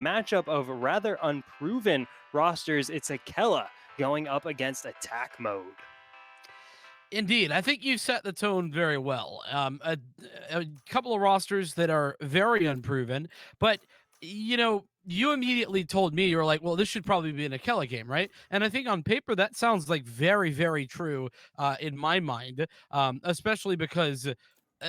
matchup of rather unproven rosters. It's Akella going up against attack mode. Indeed, I think you set the tone very well. A couple of rosters that are very unproven, but you immediately told me you were like, "Well, this should probably be an Akella game, right?" And I think on paper that sounds like very, very true in my mind, especially because,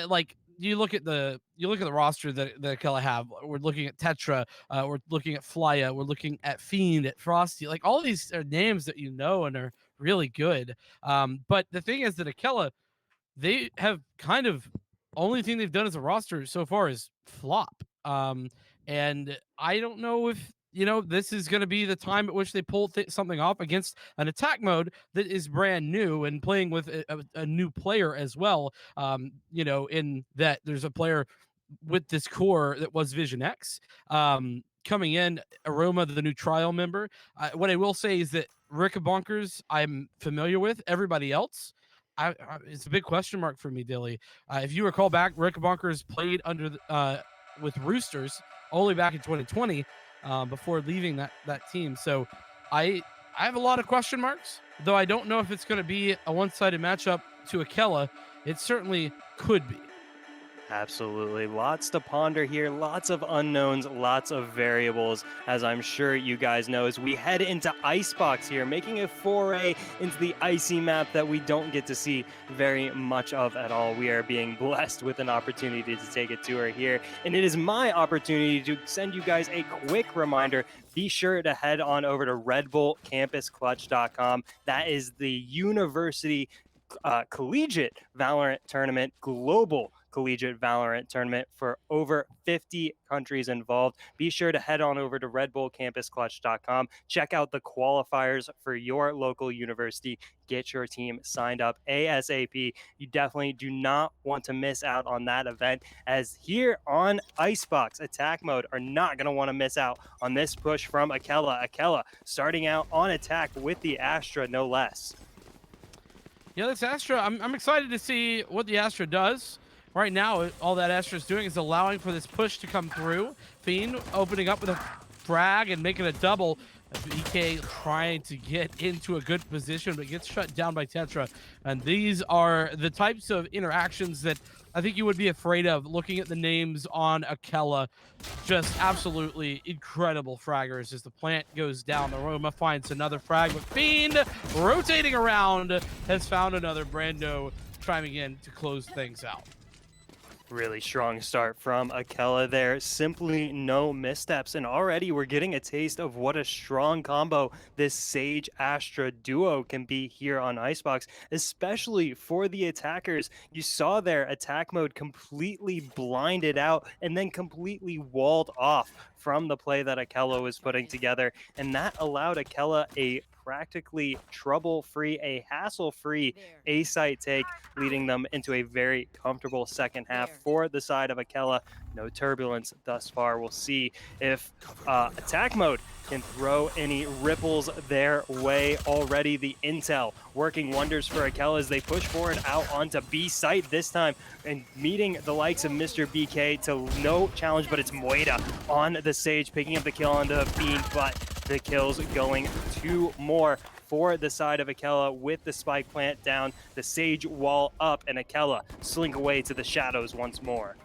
like, you look at the roster that Akella have. We're looking at Tetra, we're looking at Flya, we're looking at Fiend, at Frosty. Like all these are names that you know and are really good. But the thing is that Akella, they have kind of only thing they've done as a roster so far is flop. And I don't know if this is going to be the time at which they pull something off against an attack mode that is brand new and playing with a new player as well. In that there's a player with this core that was Vision X. Coming in, Aroma, the new trial member. What I will say is that Rick Bonkers, I'm familiar with. Everybody else, it's a big question mark for me, Dilly. If you recall back, Rick Bonkers played with Roosters only back in 2020 before leaving that team. So I have a lot of question marks, though I don't know if it's going to be a one-sided matchup to Akella. It certainly could be. Absolutely. Lots to ponder here, lots of unknowns, lots of variables, as I'm sure you guys know, as we head into Icebox here, making a foray into the icy map that we don't get to see very much of at all. We are being blessed with an opportunity to take a tour here, and it is my opportunity to send you guys a quick reminder. Be sure to head on over to RedBullCampusClutch.com. That is the university collegiate Valorant tournament, global collegiate Valorant tournament for over 50 countries involved. Be sure to head on over to RedBullCampusClutch.com. Check out the qualifiers for your local university. Get your team signed up ASAP. You definitely do not want to miss out on that event, as here on Icebox Attack Mode are not going to want to miss out on this push from Akella. Akella starting out on attack with the Astra, no less. Yeah, this Astra, I'm excited to see what the Astra does. Right now, all that Astra is doing is allowing for this push to come through. Fiend opening up with a frag and making a double. BK trying to get into a good position, but gets shut down by Tetra. And these are the types of interactions that I think you would be afraid of looking at the names on Akella. Just absolutely incredible fraggers as the plant goes down. Aroma finds another frag, but Fiend rotating around has found another Brando chiming in to close things out. Really strong start from Akella there. Simply no missteps. And already we're getting a taste of what a strong combo this Sage Astra duo can be here on Icebox, especially for the attackers. You saw their attack mode completely blinded out and then completely walled off from the play that Akella was putting together. And that allowed Akella a practically trouble-free, a hassle-free A-site take, leading them into a very comfortable second half for the side of Akella. No turbulence thus far. We'll see if attack mode can throw any ripples their way. Already the intel working wonders for Akella as they push forward out onto B site this time and meeting the likes of Mr. BK to no challenge, but it's Moeda on the Sage picking up the kill on the Fiend, but the kills going 2 more for the side of Akella with the spike plant down, the Sage wall up, and Akella slink away to the shadows once more.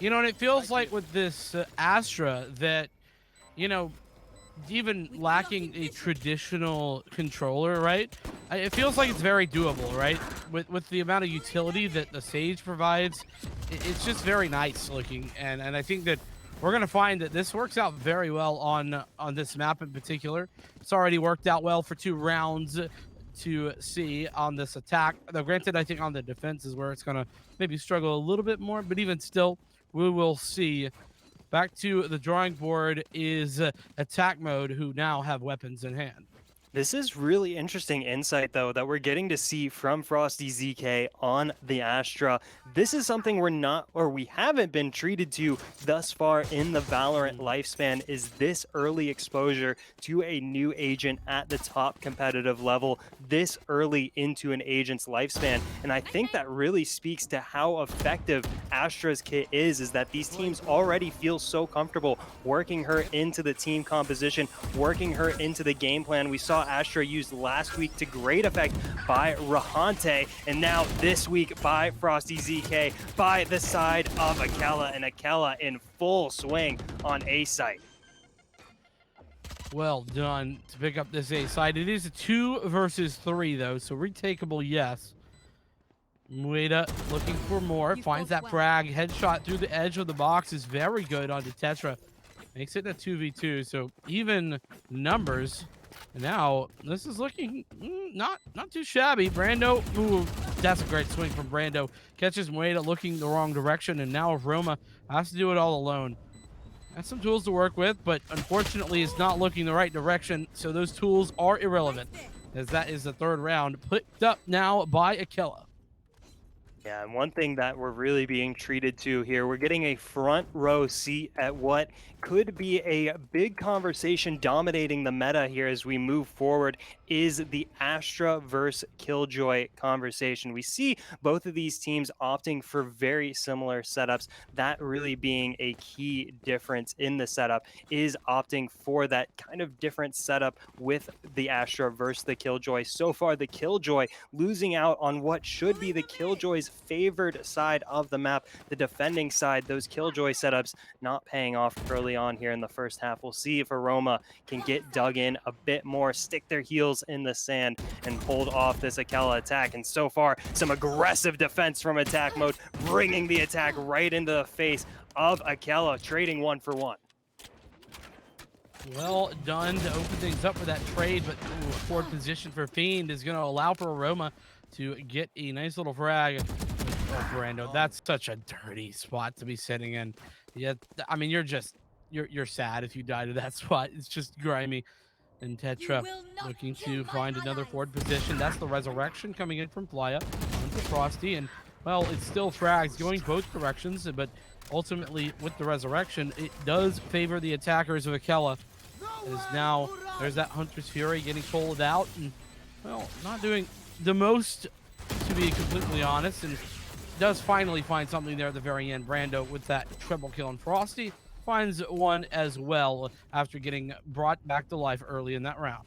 And it feels like with this Astra that, you know, even lacking a traditional controller, right? It feels like it's very doable, right? With the amount of utility that the Sage provides, it's just very nice looking, and I think that we're gonna find that this works out very well on this map in particular. It's already worked out well for 2 rounds to see on this attack. Though granted, I think on the defense is where it's gonna maybe struggle a little bit more, but even still, we will see. Back to the drawing board is attack mode, who now have weapons in hand. This is really interesting insight, though, that we're getting to see from Frosty ZK on the Astra. This is something we're not, or we haven't been treated to thus far in the Valorant Mm. lifespan, is this early exposure to a new agent at the top competitive level, this early into an agent's lifespan. And I think that really speaks to how effective Astra's kit is that these teams already feel so comfortable working her into the team composition, working her into the game plan. We saw Astra used last week to great effect by Rahante, and now this week by Frosty ZK by the side of Akella, and Akella in full swing on A site. Well done to pick up this A side. It is a 2 versus 3 though, so retakeable, yes. Mueda looking for more, finds that frag. Headshot through the edge of the box is very good onto Tetra. Makes it a 2v2, so even numbers. And now this is looking not too shabby. Brando, ooh, that's a great swing from Brando. Catches Mueda looking the wrong direction, and now Roma has to do it all alone. Has some tools to work with, but unfortunately is not looking the right direction, so those tools are irrelevant, as that is the third round picked up now by Akella. Yeah, and one thing that we're really being treated to here, we're getting a front row seat at what could be a big conversation dominating the meta here as we move forward, is the Astra versus Killjoy conversation. We see both of these teams opting for very similar setups. That really being a key difference in the setup, is opting for that kind of different setup with the Astra versus the Killjoy. So far, the Killjoy losing out on what should be the Killjoy's favored side of the map, the defending side. Those Killjoy setups not paying off early on here in the first half. We'll see if Aroma can get dug in a bit more, stick their heels in the sand, and hold off this Akella attack. And so far, some aggressive defense from attack mode, bringing the attack right into the face of Akella, trading 1 for 1. Well done to open things up for that trade, but ooh, forward position for Fiend is going to allow for Aroma to get a nice little frag. Oh, Brando, that's such a dirty spot to be sitting in. Yeah, I mean, you're sad if you die to that spot. It's just grimy. And Tetra looking to find another forward position. That's the resurrection coming in from Flya onto Frosty. And, well, it's still frags going both directions, but ultimately with the resurrection, it does favor the attackers of Akella. As now there's that Hunter's Fury getting pulled out and, well, not doing the most, to be completely honest, and does finally find something there at the very end. Brando with that triple kill, and Frosty finds one as well after getting brought back to life early in that round.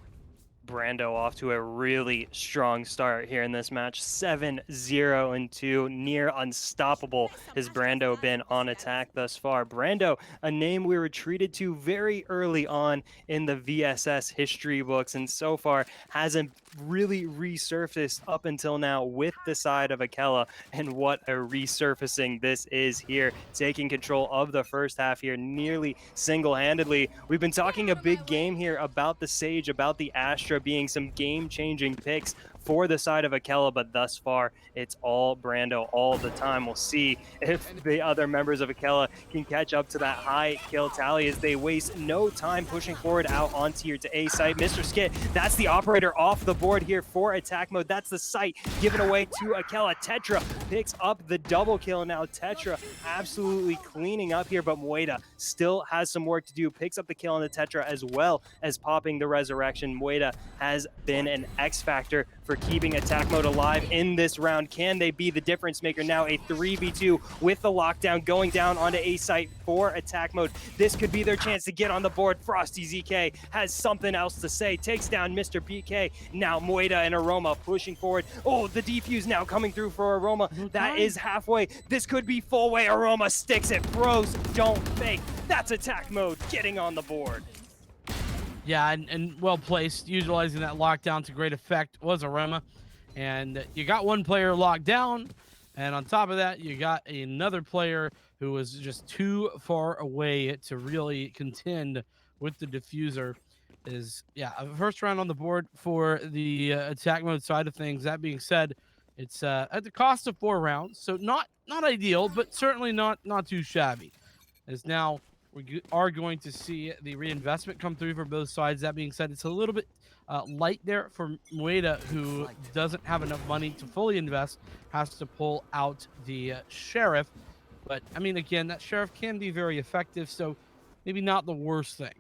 Brando off to a really strong start here in this match. 7-0-2, near unstoppable has Brando been on attack thus far. Brando, a name we were treated to very early on in the VSS history books, and so far hasn't really resurfaced up until now with the side of Akella. And what a resurfacing this is here, taking control of the first half here nearly single-handedly. We've been talking a big game here about the Sage, about the Astra being some game-changing picks for the side of Akella, but thus far it's all Brando all the time. We'll see if the other members of Akella can catch up to that high kill tally as they waste no time pushing forward out on tier to A site. Mr. Skit, that's the operator off the board here for attack mode. That's the site given away to Akella. Tetra picks up the double kill. Now Tetra absolutely cleaning up here, but Mueda still has some work to do. Picks up the kill on the Tetra as well as popping the resurrection. Mueda has been an X factor for keeping attack mode alive in this round. Can they be the difference maker? Now a 3v2 with the lockdown going down onto A site for attack mode. This could be their chance to get on the board. Frosty ZK has something else to say, takes down Mr. BK. Now Mueda and Aroma pushing forward. Oh, the defuse now coming through for Aroma. That is halfway. This could be full way. Aroma sticks it. Pros don't fake. That's attack mode getting on the board. Yeah, and well placed, utilizing that lockdown to great effect was Aroma. And you got one player locked down, and on top of that, you got another player who was just too far away to really contend with the diffuser. Is, yeah, a first round on the board for the attack mode side of things. That being said, it's at the cost of 4 rounds, so not ideal, but certainly not too shabby. As now are going to see the reinvestment come through for both sides. That being said, it's a little bit light there for Mueda, who doesn't have enough money to fully invest, has to pull out the Sheriff. But, I mean, again, that Sheriff can be very effective, so maybe not the worst thing.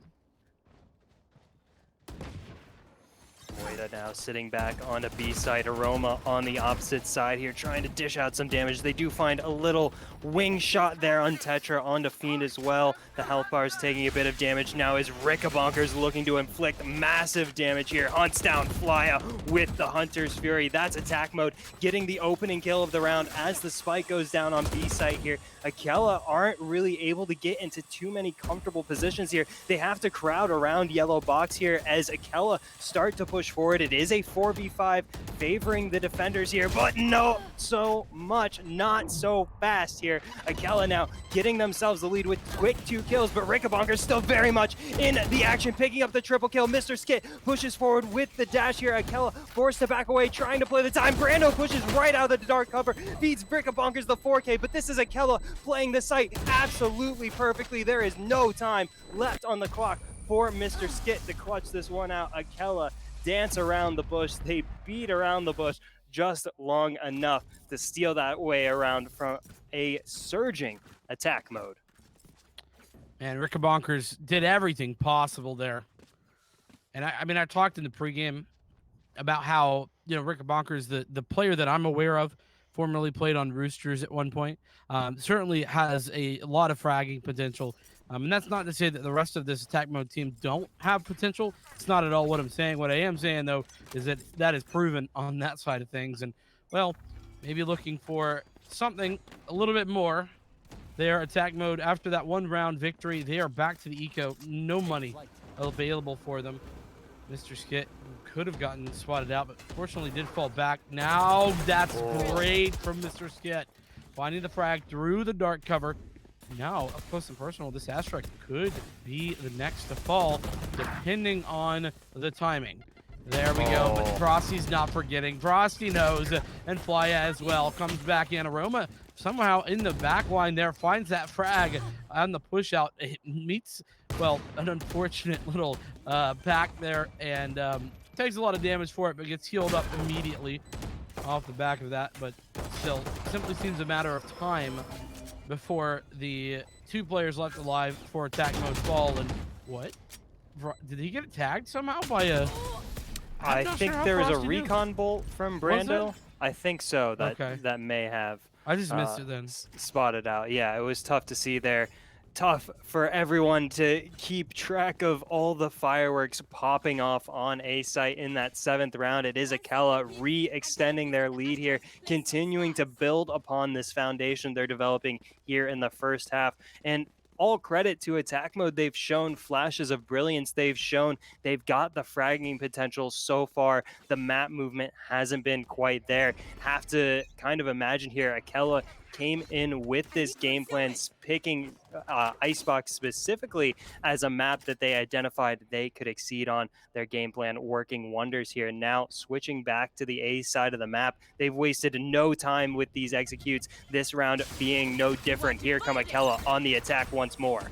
Moida now sitting back on a B side. Aroma on the opposite side here, trying to dish out some damage. They do find a little wing shot there on Tetra, onto Fiend as well. The health bar is taking a bit of damage now as Rickabonkers looking to inflict massive damage here. Hunts down Flya with the Hunter's Fury. That's attack mode, getting the opening kill of the round as the spike goes down on B site here. Akella aren't really able to get into too many comfortable positions here. They have to crowd around yellow box here as Akella start to push forward. It is a 4v5 favoring the defenders here, but no so much, not so fast here. Akella now getting themselves the lead with quick 2 kills, but Rickabonkers still very much in the action, picking up the triple kill. Mr. Skit pushes forward with the dash here. Akella forced to back away, trying to play the time. Brando pushes right out of the dark cover, feeds Rickabonkers the 4K, but this is Akella playing the site absolutely perfectly. There is no time left on the clock for Mr. Skit to clutch this one out. Akella dance around the bush. They beat around the bush just long enough to steal that way around from a surging attack mode. Man, Rickabonkers did everything possible there. And I mean, I talked in the pregame about how, you know, Rickabonkers, the player that I'm aware of, formerly played on Roosters at one point, certainly has a lot of fragging potential. And that's not to say that the rest of this attack mode team don't have potential. It's not at all what I'm saying. What I am saying, though, is that that is proven on that side of things. And, well, maybe looking for something a little bit more. Their attack mode, after that 1-round victory, they are back to the eco. No money available for them. Mr. Skit could have gotten swatted out, but fortunately did fall back. Now that's great from Mr. Skit. Finding the frag through the dark cover. Now, up close and personal, this Astra could be the next to fall, depending on the timing. There we go, but Frosty's not forgetting. Frosty knows, and Flya as well comes back in. Aroma somehow in the back line there, finds that frag on the push out. It meets, well, an unfortunate little pack there, and takes a lot of damage for it, but gets healed up immediately off the back of that. But still, simply seems a matter of time before the 2 players left alive for attack mode fall. And what? Did he get tagged somehow by a... I think there was a recon bolt from Brando. I think so. That may have. I just missed it then. Spotted out. Yeah, it was tough to see there. Tough for everyone to keep track of all the fireworks popping off on A site in that 7th round. It is Akella re-extending their lead here, continuing to build upon this foundation they're developing here in the first half. And all credit to attack mode. They've shown flashes of brilliance. They've shown they've got the fragging potential so far. The map movement hasn't been quite there. Have to kind of imagine here, Akella came in with this game plan, picking Icebox specifically as a map that they identified they could exceed on. Their game plan working wonders here. Now switching back to the A side of the map, they've wasted no time with these executes, this round being no different. Here come Akella on the attack once more.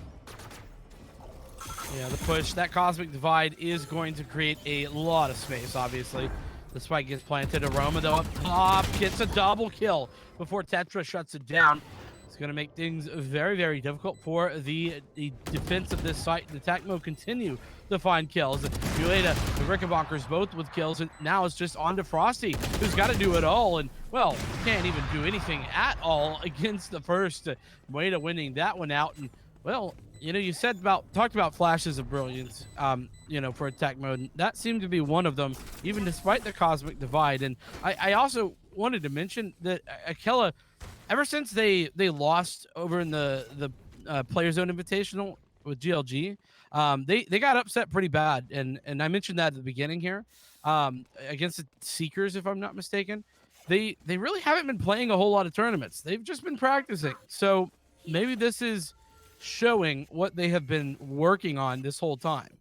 Yeah, the push, that Cosmic Divide is going to create a lot of space, obviously. The spike gets planted. Aroma, though, up top, gets a double kill before Tetra shuts it down. It's going to make things very, very difficult for the defense of this site. The attack mode continue to find kills. Mueda, the Rickabonkers both with kills, and now it's just on to Frosty, who's got to do it all, and, well, can't even do anything at all against the first. Mueda winning that one out, and, well, you know, you talked about flashes of brilliance, you know, for attack mode. And that seemed to be one of them, even despite the Cosmic Divide. And I also wanted to mention that Akella, ever since they lost over in the Player Zone Invitational with GLG, they got upset pretty bad. And I mentioned that at the beginning here, against the Seekers, if I'm not mistaken. They really haven't been playing a whole lot of tournaments. They've just been practicing. So maybe this is showing what they have been working on this whole time.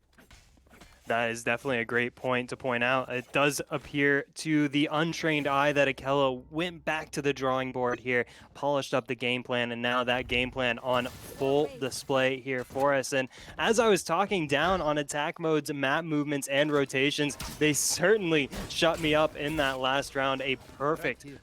That is definitely a great point to point out. It does appear to the untrained eye that Akella went back to the drawing board here, polished up the game plan, and now that game plan on full display here for us. And as I was talking down on attack modes, map movements, and rotations, they certainly shut me up in that last round. A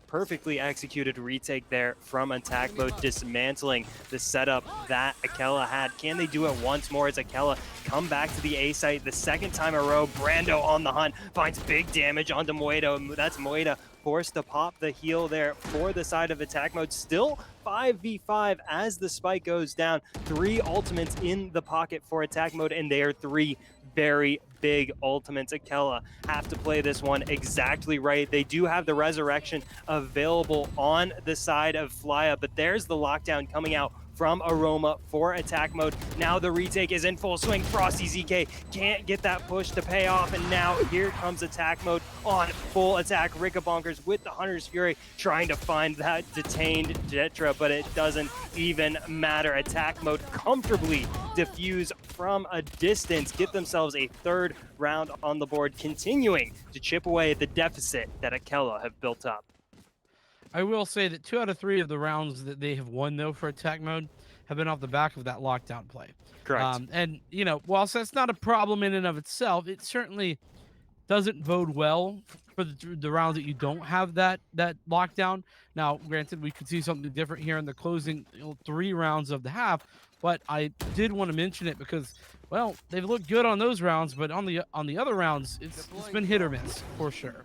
perfectly executed retake there from attack mode, dismantling the setup that Akella had. Can they do it once more as Akella come back to the A site the second time in a row? Brando on the hunt, finds big damage onto Moedo. That's Moedo forced to pop the heal there for the side of attack mode. Still 5v5 as the spike goes down. 3 ultimates in the pocket for attack mode, and they are 3 very big ultimates. Akella have to play this one exactly right. They do have the resurrection available on the side of Flya, but there's the lockdown coming out from Aroma for attack mode. Now the retake is in full swing. Frosty ZK can't get that push to pay off, and now here comes attack mode on full attack. Rickabonkers with the Hunter's Fury trying to find that detained Jetra, but it doesn't even matter. Attack mode comfortably diffuse from a distance, get themselves a 3rd round on the board, continuing to chip away at the deficit that Akella have built up. I will say that 2 out of 3 of the rounds that they have won, though, for attack mode have been off the back of that lockdown play. Correct. And, you know, whilst that's not a problem in and of itself, it certainly doesn't bode well for the rounds that you don't have that lockdown. Now, granted, we could see something different here in the closing 3 rounds of the half, but I did want to mention it because, well, they've looked good on those rounds, but on the other rounds, it's been hit or miss for sure.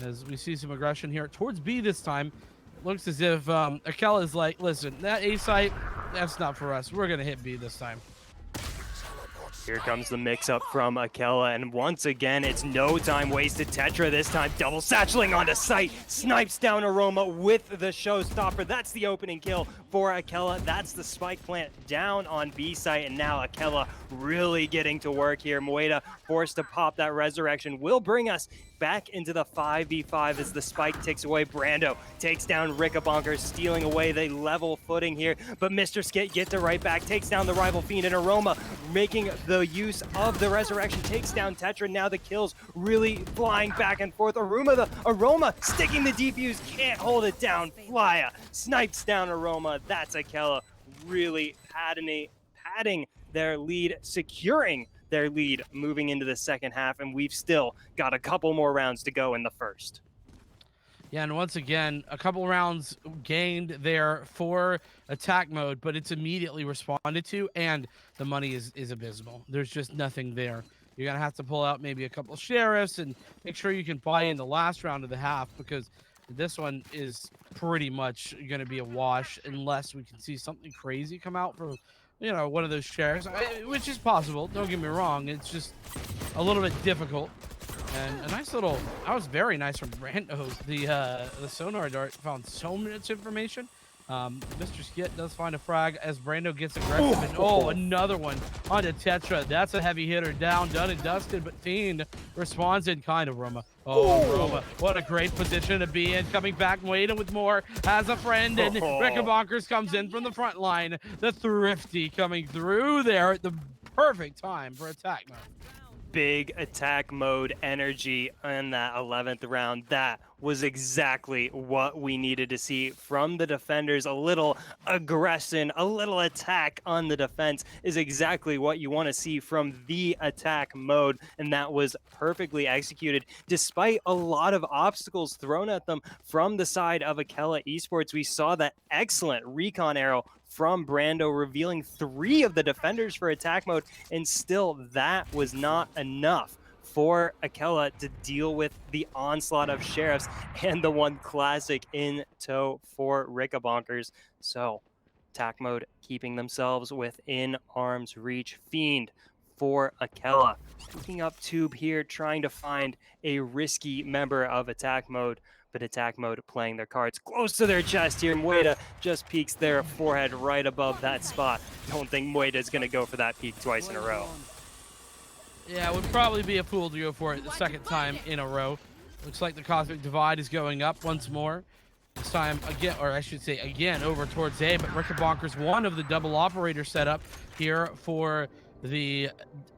As we see some aggression here towards B this time, it looks as if Akella is like, listen, that A site, that's not for us. We're gonna hit B this time. Here comes the mix-up from Akella, and once again, it's no time wasted. Tetra this time double satcheling onto sight, snipes down Aroma with the showstopper. That's the opening kill for Akella. That's the spike plant down on B site, and now Akella really getting to work here. Moeda forced to pop that resurrection will bring us back into the 5v5 as the spike ticks away. Brando takes down Rickabonkers, stealing away the level footing here, but Mr. Skit gets it right back, takes down the rival fiend, and Aroma making the use of the resurrection takes down Tetra. Now the kills really flying back and forth. Aroma sticking the defuse, can't hold it down. Flya snipes down Aroma. That's Akella really padding their lead, securing their lead moving into the second half, and we've still got a couple more rounds to go in the first. Yeah, and once again, a couple rounds gained there for attack mode, but it's immediately responded to, and the money is abysmal. There's just nothing there. You're going to have to pull out maybe a couple sheriffs and make sure you can buy in the last round of the half, because this one is pretty much going to be a wash unless we can see something crazy come out from, you know, one of those sheriffs, which is possible. Don't get me wrong. It's just a little bit difficult. And a nice little, that was very nice from Brando. The sonar dart found so much information. Mr. Skit does find a frag as Brando gets aggressive. And another one onto Tetra. That's a heavy hitter down, done and dusted, but Fiend responds in kind of Roma. Roma, what a great position to be in. Coming back, waiting with more, has a friend, and Rickabonkers comes in from the front line. The Thrifty coming through there at the perfect time for attack mode. Big attack mode energy in that 11th round. That was exactly what we needed to see from the defenders. A little aggression, a little attack on the defense is exactly what you want to see from the attack mode, and that was perfectly executed. Despite a lot of obstacles thrown at them from the side of Akella Esports, we saw that excellent recon arrow from Brando, revealing 3 of the defenders for attack mode, and still that was not enough for Akella to deal with the onslaught of sheriffs and the one classic in tow for Rickabonkers. So attack mode keeping themselves within arm's reach. Fiend for Akella, picking up Tube here, trying to find a risky member of attack mode, but attack mode playing their cards close to their chest here. Moeda just peeks their forehead right above that spot. Don't think Moeda is going to go for that peek twice in a row. Yeah, it would probably be a fool to go for it the second time in a row. Looks like the Cosmic Divide is going up once more. This time again, or I should say again, over towards A, but Rickabonkers one of the double operator setup here for the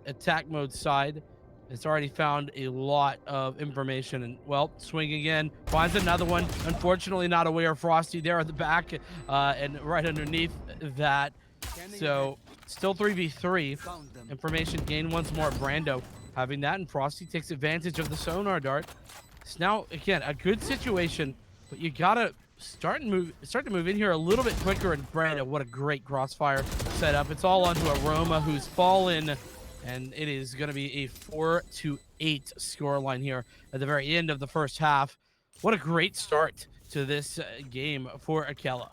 attack mode side. It's already found a lot of information and, well, swing again, finds another one. Unfortunately, not aware of Frosty there at the back and right underneath that. So still 3v3. Information gained once more. Brando having that, and Frosty takes advantage of the sonar dart. It's now, again, a good situation, but you gotta start to move in here a little bit quicker. And Brando, what a great crossfire setup. It's all onto Aroma, who's fallen, and it is going to be a 4-8 scoreline here at the very end of the first half. What a great start to this game for Akella.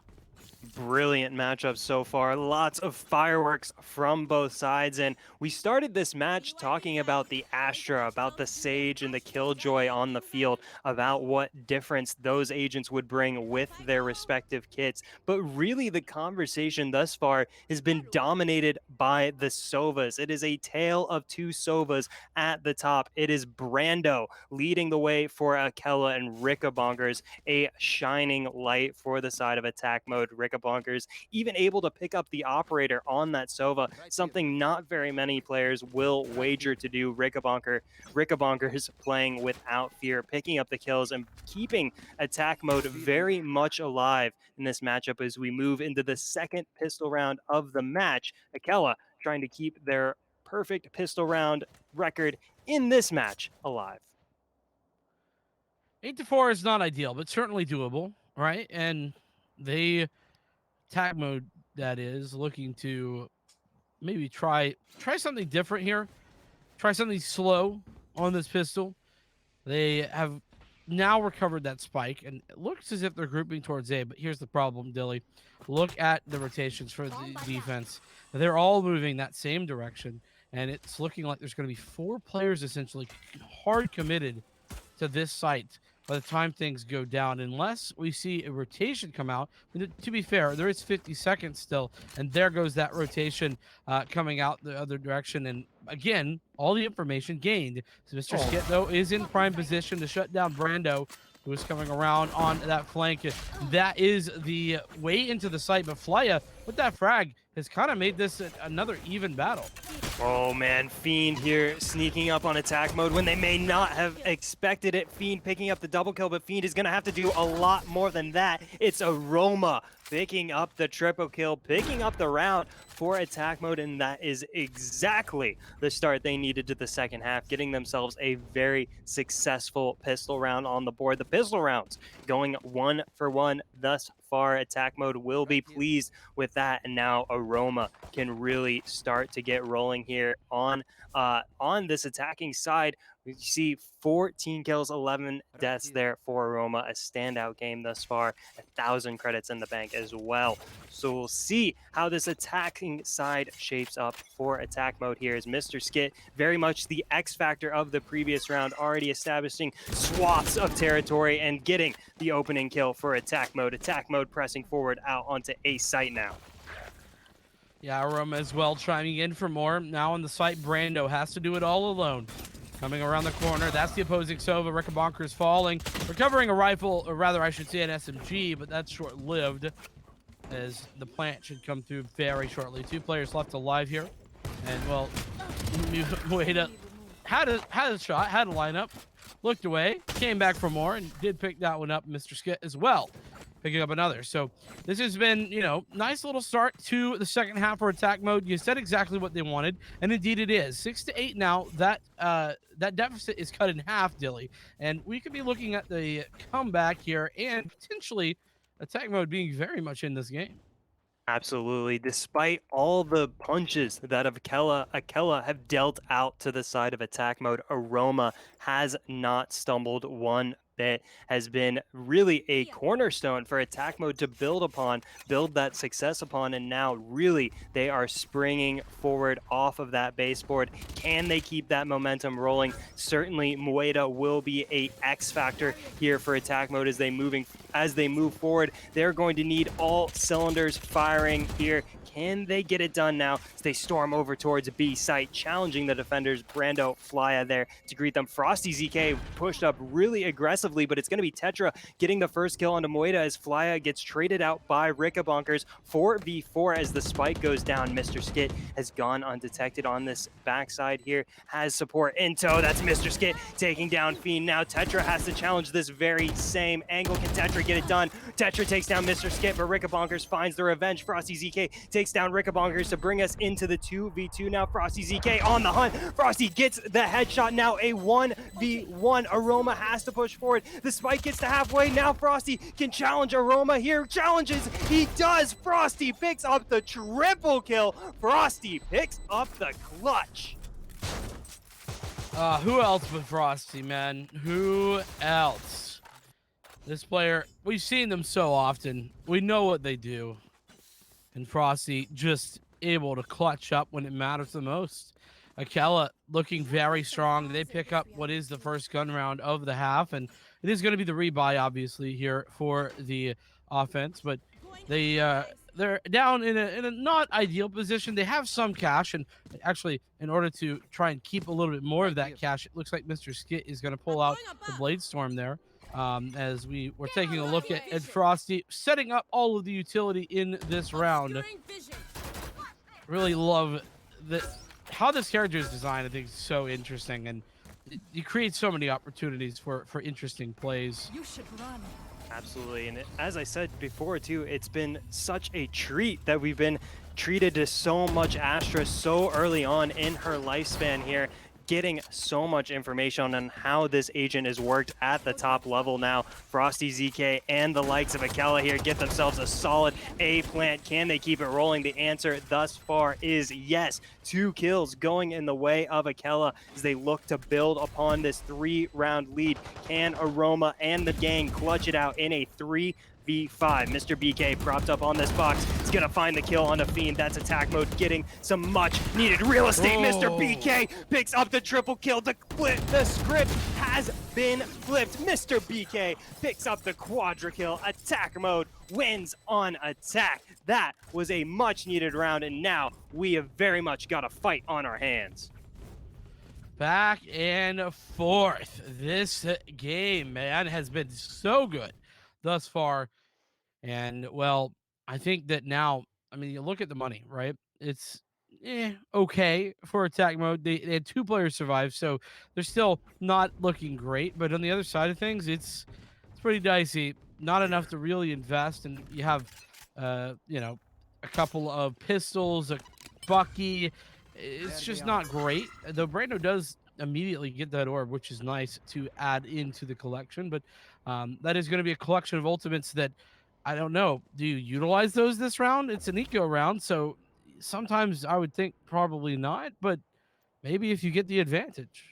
Brilliant matchup so far. Lots of fireworks from both sides. And we started this match talking about the Astra, about the Sage and the Killjoy on the field, about what difference those agents would bring with their respective kits. But really, the conversation thus far has been dominated by the Sovas. It is a tale of two Sovas at the top. It is Brando leading the way for Akella and Rickabongers, a shining light for the side of attack mode. Bonkers, even able to pick up the operator on that Sova, something not very many players will wager to do. Rickabonkers playing without fear, picking up the kills and keeping attack mode very much alive in this matchup as we move into the second pistol round of the match. Akella trying to keep their perfect pistol round record in this match alive. 8-4 is not ideal, but certainly doable, right? And they tag mode, that is, looking to maybe try something different here. Try something slow on this pistol. They have now recovered that spike, and it looks as if they're grouping towards A, but here's the problem, Dilly. Look at the rotations for the defense. They're all moving that same direction, and it's looking like there's going to be 4 players essentially hard committed to this site by the time things go down, unless we see a rotation come out. To be fair, there is 50 seconds still, and there goes that rotation coming out the other direction. And again, all the information gained. So Mr. Skit, though, is in prime position to shut down Brando, who is coming around on that flank. That is the way into the site, but Flya, with that frag, has kind of made this another even battle. Oh man, Fiend here sneaking up on attack mode when they may not have expected it. Fiend picking up the double kill, but Fiend is going to have to do a lot more than that. It's Aroma picking up the triple kill, picking up the round for attack mode, and that is exactly the start they needed to the second half, getting themselves a very successful pistol round on the board. The pistol rounds going 1 for 1 thus far. Attack mode will be pleased with that, and now Aroma can really start to get rolling here on this attacking side. We see 14 kills, 11 deaths there for Aroma, a standout game thus far, 1,000 credits in the bank as well. So we'll see how this attacking side shapes up for attack mode here, as Mr. Skit, very much the X factor of the previous round, already establishing swaths of territory and getting the opening kill for attack mode. Attack mode pressing forward out onto A site now. Yeah, Aroma as well chiming in for more. Now on the site, Brando has to do it all alone. Coming around the corner, that's the opposing Sova. Rickabonker's falling. Recovering a rifle, or rather I should say an SMG, but that's short-lived, as the plant should come through very shortly. 2 players left alive here. And, well, Mueda had a shot, had a lineup, looked away, came back for more, and did pick that one up, Mr. Skit, as well, picking up another. So this has been, nice little start to the second half for attack mode. You said exactly what they wanted, and indeed it is. 6-8 now. That deficit is cut in half, Dilly, and we could be looking at the comeback here and potentially attack mode being very much in this game. Absolutely. Despite all the punches that Akella have dealt out to the side of attack mode, Aroma has not stumbled one bit, has been really a cornerstone for attack mode to build upon, build that success upon, and now really they are springing forward off of that baseboard. Can they keep that momentum rolling? Certainly Mueda will be a X factor here for attack mode as they moving as they move forward. They're going to need all cylinders firing here. Can they get it done now as they storm over towards B site, challenging the defenders? Brando Flya there to greet them. Frosty ZK pushed up really aggressively, but it's going to be Tetra getting the first kill onto Moida as Flya gets traded out by Rickabonkers. 4v4 as the spike goes down. Mr. Skit has gone undetected on this backside here, has support in tow. That's Mr. Skit taking down Fiend. Now Tetra has to challenge this very same angle. Can Tetra get it done? Tetra takes down Mr. Skit, but Rickabonkers finds the revenge. Frosty ZK takes down Rickabonkers to bring us into the 2v2 now. Frosty ZK on the hunt. Frosty gets the headshot. Now a 1v1. Aroma has to push forward. The spike gets to halfway. Now Frosty can challenge Aroma here. Challenges. He does. Frosty picks up the triple kill. Frosty picks up the clutch. Who else but Frosty, man? Who else? This player, we've seen them so often. We know what they do. And Frosty just able to clutch up when it matters the most. Akella looking very strong. They pick up what is the first gun round of the half, and it is going to be the rebuy, obviously, here for the offense. But they're down in a not ideal position. They have some cash, and actually, in order to try and keep a little bit more of that cash, it looks like Mr. Skit is going to pull out the Blade Storm there. As we were taking a look at Frosty setting up all of the utility in this round. Really love how this character is designed. I think is so interesting, and you create so many opportunities for interesting plays. You should run. Absolutely, and as I said before too, it's been such a treat that we've been treated to so much Astra so early on in her lifespan here, getting so much information on how this agent is worked at the top level now. Frosty ZK and the likes of Akella here get themselves a solid A plant. Can they keep it rolling? The answer thus far is yes. 2 kills going in the way of Akella as they look to build upon this 3-round lead. Can Aroma and the gang clutch it out in a 3v5? Mr. BK propped up on this box. He's gonna find the kill on a Fiend. That's attack mode, getting some much needed real estate. Mr. BK picks up the triple kill. The script has been flipped. Mr. BK picks up the quadra kill. Attack mode wins on attack. That was a much needed round, and now we have very much got a fight on our hands. Back and forth. This game, man, has been so good thus far. And well, I think that now, I mean, you look at the money, right? It's okay for attack mode. They had 2 players survive, so they're still not looking great. But on the other side of things, it's pretty dicey. Not enough to really invest, and you have you know, a couple of pistols, a Bucky. It's just not great. Though Brando does immediately get that orb, which is nice to add into the collection. But that is going to be a collection of ultimates that, I don't know, do you utilize those this round? It's an eco round, so sometimes I would think probably not, but maybe if you get the advantage.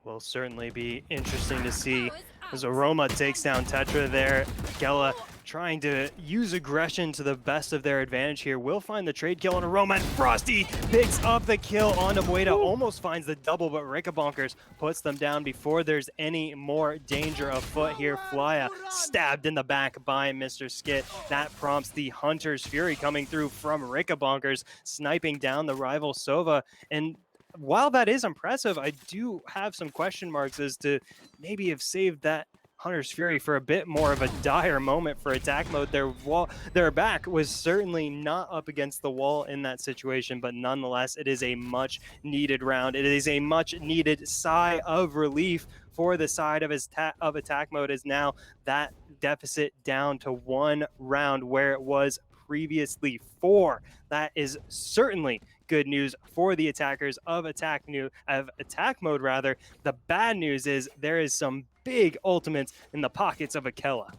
Will certainly be interesting to see as Aroma takes down Tetra there. Akella trying to use aggression to the best of their advantage here. Will find the trade kill on Aroma, and Frosty picks up the kill on Moida. Almost finds the double, but Rickabonkers puts them down before there's any more danger afoot here. Flya stabbed in the back by Mr. Skit. That prompts the Hunter's Fury coming through from Rickabonkers, sniping down the rival Sova. And while that is impressive, I do have some question marks as to maybe have saved that Hunter's Fury for a bit more of a dire moment for attack mode. Their back was certainly not up against the wall in that situation, but nonetheless, it is a much needed round. It is a much needed sigh of relief for the side of attack mode, as now that deficit down to 1 round where it was previously 4. That is certainly good news for the attackers of attack mode rather. The bad news is there is some big ultimates in the pockets of Akella.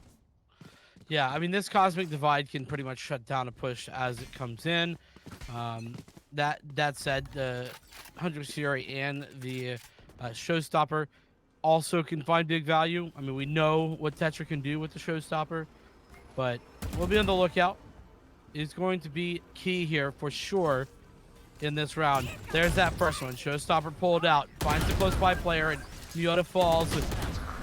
Yeah, I mean, this Cosmic Divide can pretty much shut down a push as it comes in. That said, the Hunter's Fury and the Showstopper also can find big value. I mean, we know what Tetra can do with the Showstopper, but we'll be on the lookout. It's going to be key here for sure in this round. There's that first one. Showstopper pulled out, finds the close by player, and Yoda falls.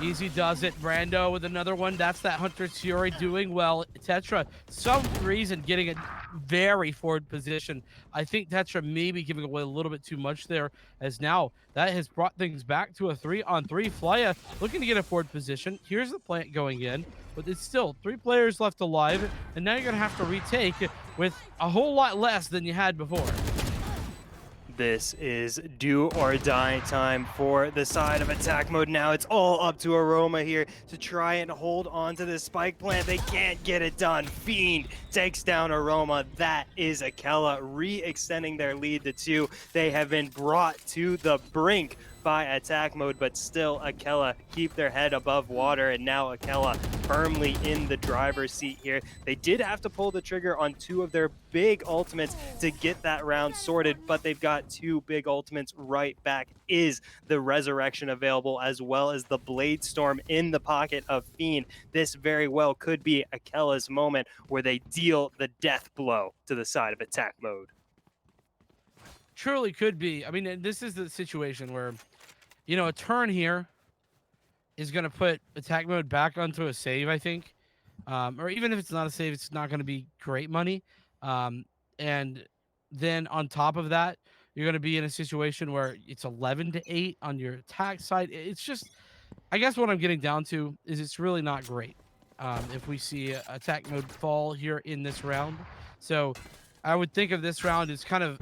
Easy does it. Brando with another one. That's that Hunter's Fury doing well. Tetra, some reason getting a very forward position. I think Tetra maybe giving away a little bit too much there, as now that has brought things back to a 3-on-3. Flya looking to get a forward position. Here's the plant going in, but it's still 3 players left alive, and now you're going to have to retake with a whole lot less than you had before. This is do or die time for the side of attack mode. Now it's all up to Aroma here to try and hold on to this spike plant. They can't get it done. Fiend takes down Aroma. That is Akella re-extending their lead to 2. They have been brought to the brink by attack mode, but still Akella keep their head above water, and now Akella firmly in the driver's seat here. They did have to pull the trigger on 2 of their big ultimates to get that round sorted, but they've got 2 big ultimates right back. Is the resurrection available, as well as the blade storm in the pocket of Fiend? This very well could be Akella's moment where they deal the death blow to the side of attack mode. Truly could be. I mean, this is the situation where, you know, a turn here is going to put attack mode back onto a save, I think. Or even if it's not a save, it's not going to be great money. And then on top of that, you're going to be in a situation where it's 11-8 on your attack side. It's just, I guess what I'm getting down to is it's really not great if we see attack mode fall here in this round. So I would think of this round as kind of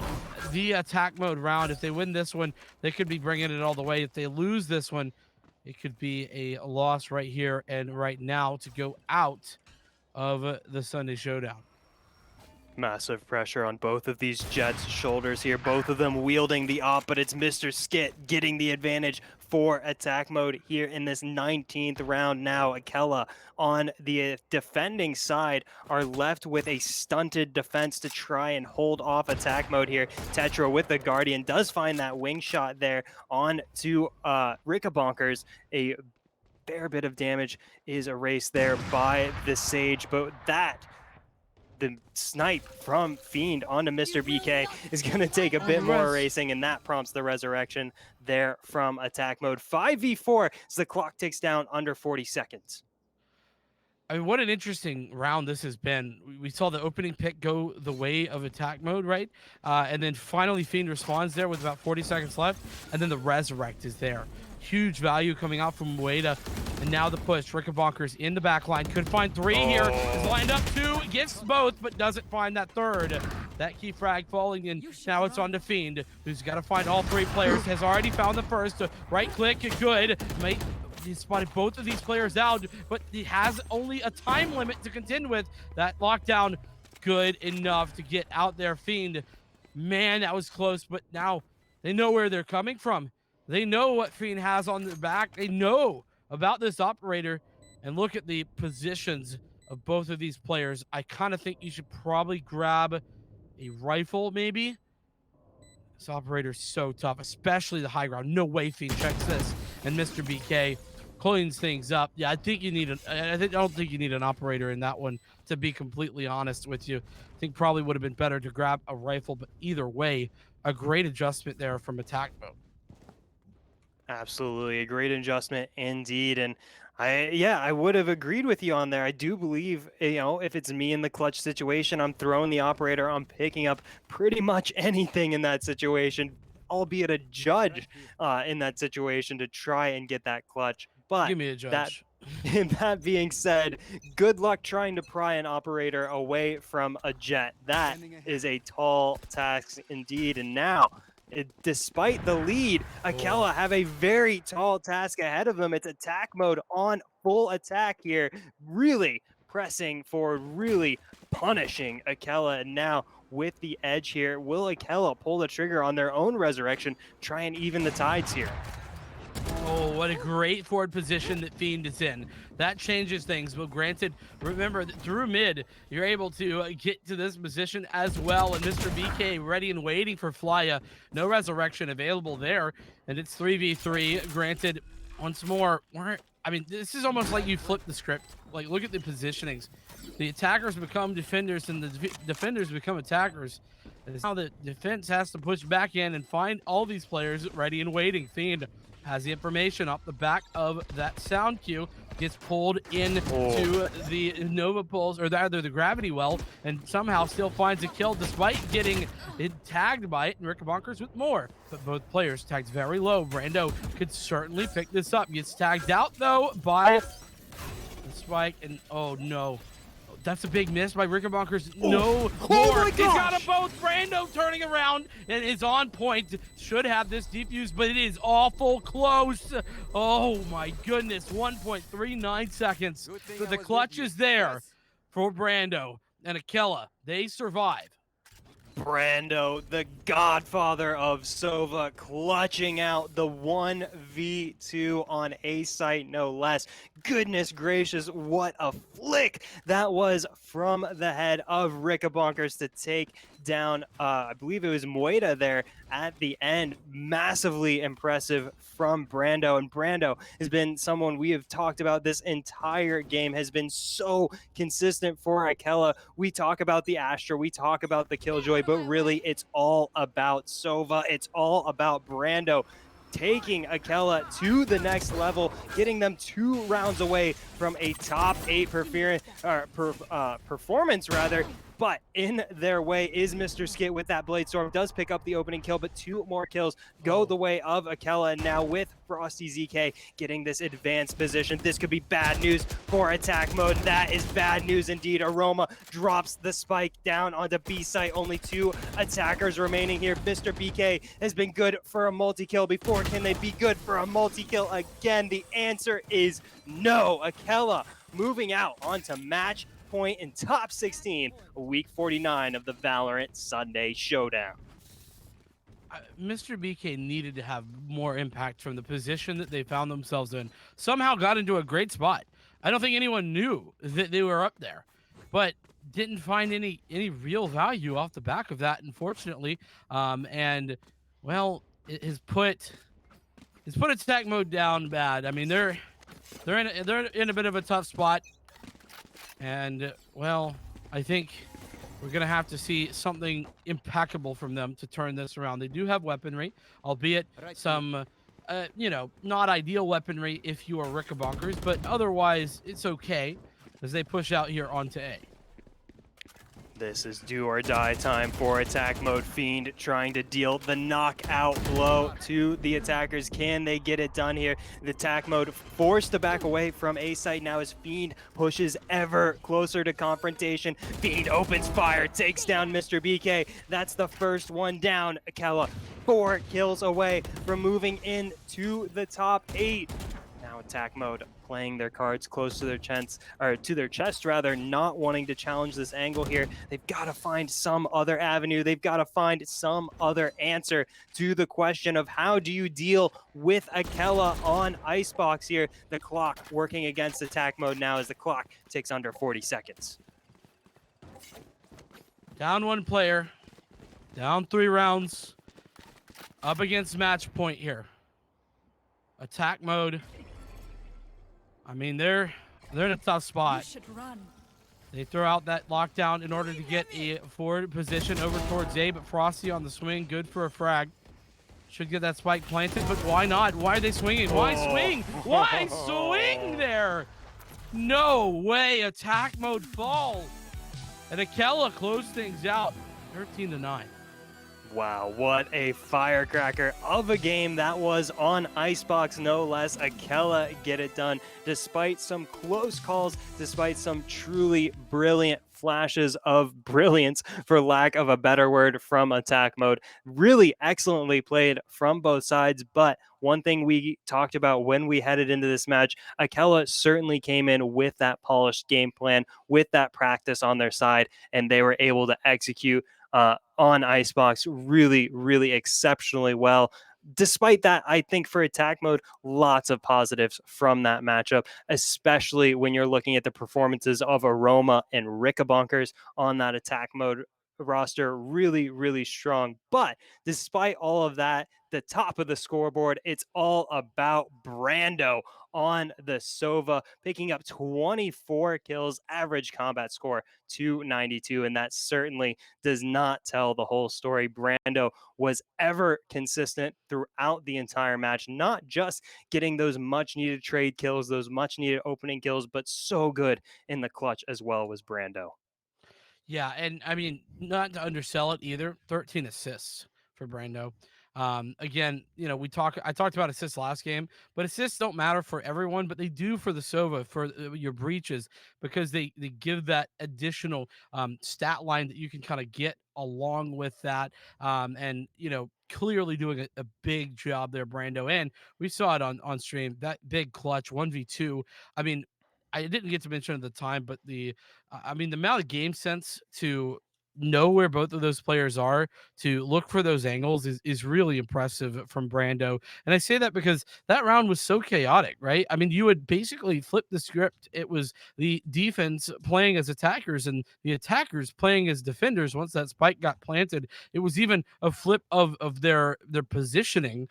the attack mode round. If they win this one, they could be bringing it all the way. If they lose this one, it could be a loss right here and right now to go out of the Sunday Showdown. Massive pressure on both of these Jets' shoulders here, both of them wielding the op, but it's Mr. Skit getting the advantage for attack mode here in this 19th round. Now Akella on the defending side are left with a stunted defense to try and hold off attack mode here. Tetra with the Guardian does find that wing shot there on to Rickabonkers. A fair bit of damage is erased there by the Sage, but the snipe from Fiend onto Mr. BK is going to take a bit more erasing, and that prompts the resurrection there from attack mode. 5v4 as the clock ticks down under 40 seconds. I mean, what an interesting round this has been. We saw the opening pick go the way of attack mode, right? And then finally Fiend responds there with about 40 seconds left, and then the resurrect is there. Huge value coming out from Ueda, and now the push. Rickabonkers in the back line. Could find 3 here. Is lined up 2, gets both, but doesn't find that 3rd. That key frag falling in. Now it's on to Fiend, who's got to find all 3 players. Has already found the first. Right click, good. He spotted both of these players out, but he has only a time limit to contend with. That lockdown, good enough to get out there. Fiend, man, that was close, but now they know where they're coming from. They know what Fiend has on their back. They know about this operator. And look at the positions of both of these players. I kind of think you should probably grab a rifle, maybe. This operator's so tough, especially the high ground. No way Fiend checks this. And Mr. BK cleans things up. Yeah, I think you need I don't think you need an operator in that one, to be completely honest with you. I think probably would have been better to grab a rifle, but either way, a great adjustment there from attack mode. Absolutely, a great adjustment indeed, and I would have agreed with you on there. I do believe, if it's me in the clutch situation, I'm throwing the operator, I'm picking up pretty much anything in that situation, albeit a judge in that situation to try and get that clutch. But give me a judge. That being said, good luck trying to pry an operator away from a jet. That is a tall task indeed, and now, despite the lead, Akella have a very tall task ahead of them. It's attack mode on full attack here, really pressing forward, really punishing Akella. And now with the edge here, will Akella pull the trigger on their own resurrection, try and even the tides here? Oh, what a great forward position that Fiend is in. That changes things. But granted, remember that through mid, you're able to get to this position as well. And Mr. BK ready and waiting for Flya. No resurrection available there. And it's 3v3. Granted, once more, this is almost like you flip the script. Like, look at the positionings. The attackers become defenders and the defenders become attackers. Now the defense has to push back in and find all these players ready and waiting. Fiend has the information off the back of that sound cue, gets pulled into the Nova Pulse, or rather the Gravity Well, and somehow still finds a kill despite getting tagged by it, and Rick Bonkers with more. But both players tagged very low. Brando could certainly pick this up. Gets tagged out, though, by the spike, and oh no. That's a big miss by Rickenbonkers. No more. My He's got gosh! them both. Brando turning around and is on point. Should have this defuse, but it is awful close. Oh my goodness. 1.39 seconds. So the clutch is there for Brando and Akella. They survive. Brando, the godfather of Sova, clutching out the 1v2 on A site, no less. Goodness gracious, what a flick that was from the head of Rickabonkers to take down, I believe it was Moeda there at the end. Massively impressive from Brando. And Brando has been someone we have talked about this entire game, has been so consistent for Akella. We talk about the Astra, we talk about the Killjoy, but really it's all about Sova. It's all about Brando taking Akella to the next level, getting them 2 rounds away from a top 8 performance rather. But in their way is Mr. Skit with that Blade Storm. Does pick up the opening kill, but 2 more kills go the way of Akella. And now with Frosty ZK getting this advanced position, this could be bad news for attack mode. That is bad news indeed. Aroma drops the spike down onto B site. Only 2 attackers remaining here. Mr. BK has been good for a multi-kill before. Can they be good for a multi-kill again? The answer is no. Akella moving out onto match point in top 16, week 49 of the Valorant Sunday Showdown. Mr. BK needed to have more impact from the position that they found themselves in. Somehow got into a great spot. I don't think anyone knew that they were up there, but didn't find any real value off the back of that, unfortunately. And well, it has put attack mode down bad. I mean, they're in a bit of a tough spot. And, well, I think we're going to have to see something impeccable from them to turn this around. They do have weaponry, albeit some, not ideal weaponry if you are Rickabonkers, but otherwise it's okay as they push out here onto A. This is do or die time for attack mode. Fiend trying to deal the knockout blow to the attackers. Can they get it done here? The attack mode forced to back away from A site now as Fiend pushes ever closer to confrontation. Fiend opens fire, takes down Mr. BK. That's the first one down. Akella 4 kills away from moving into the top 8. Now attack mode playing their cards close to their chest rather, not wanting to challenge this angle here. They've got to find some other avenue. They've got to find some other answer to the question of how do you deal with Akella on Icebox here. The clock working against attack mode now as the clock ticks under 40 seconds. Down 1 player, down 3 rounds, up against match point here. Attack mode. I mean, they're in a tough spot. They throw out that lockdown in order to get a forward position over towards A, but Frosty on the swing, good for a frag. Should get that spike planted, but why not? Why are they swinging? Why swing? Why swing there? No way. Attack mode falls. And Akella closed things out 13-9. Wow, what a firecracker of a game that was on Icebox, no less. Akella get it done despite some close calls, despite some truly brilliant flashes of brilliance, for lack of a better word, from attack mode. Really excellently played from both sides, but one thing we talked about when we headed into this match, Akella certainly came in with that polished game plan, with that practice on their side, and they were able to execute on Icebox really, really exceptionally well. Despite that, I think for attack mode, lots of positives from that matchup, especially when you're looking at the performances of Aroma and Rickabonkers on that attack mode roster really, really strong. But despite all of that, the top of the scoreboard, it's all about Brando on the Sova, picking up 24 kills, average combat score 292. And that certainly does not tell the whole story. Brando was ever consistent throughout the entire match, not just getting those much needed trade kills, those much needed opening kills, but so good in the clutch as well was Brando. Yeah, and I mean, not to undersell it either. 13 assists for Brando. Again, I talked about assists last game, but assists don't matter for everyone, but they do for the Sova, for your breaches, because they give that additional stat line that you can kind of get along with that. And clearly doing a big job there, Brando. And we saw it on stream, that big clutch 1v2. I mean, I didn't get to mention at the time, but the amount of game sense to know where both of those players are, to look for those angles is really impressive from Brando. And I say that because that round was so chaotic, right? I mean, you would basically flip the script. It was the defense playing as attackers and the attackers playing as defenders once that spike got planted. It was even a flip of their positioning,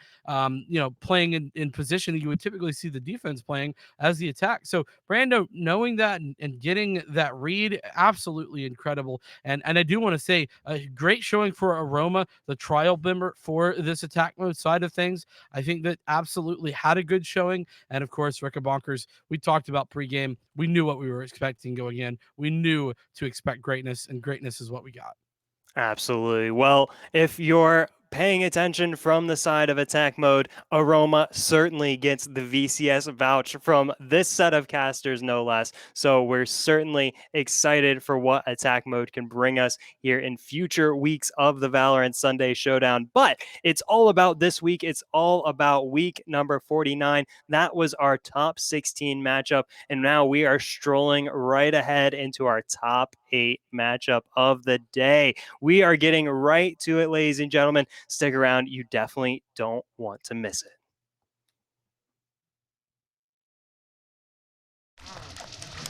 playing in position that you would typically see the defense playing as the attack. So Brando knowing that and getting that read, absolutely incredible. And I do want to say a great showing for Aroma, the trial member for this attack mode side of things. I think that absolutely had a good showing. And of course, Ricka Bonkers, we talked about pregame. We knew what we were expecting going in. We knew to expect greatness, and greatness is what we got. Absolutely. Well, if you're paying attention from the side of attack mode, Aroma certainly gets the VCS vouch from this set of casters, no less. So we're certainly excited for what attack mode can bring us here in future weeks of the Valorant Sunday Showdown. But it's all about this week. It's all about week number 49. That was our top 16 matchup. And now we are strolling right ahead into our top 8 matchup of the day. We are getting right to it, ladies and gentlemen. Stick around. You definitely don't want to miss it.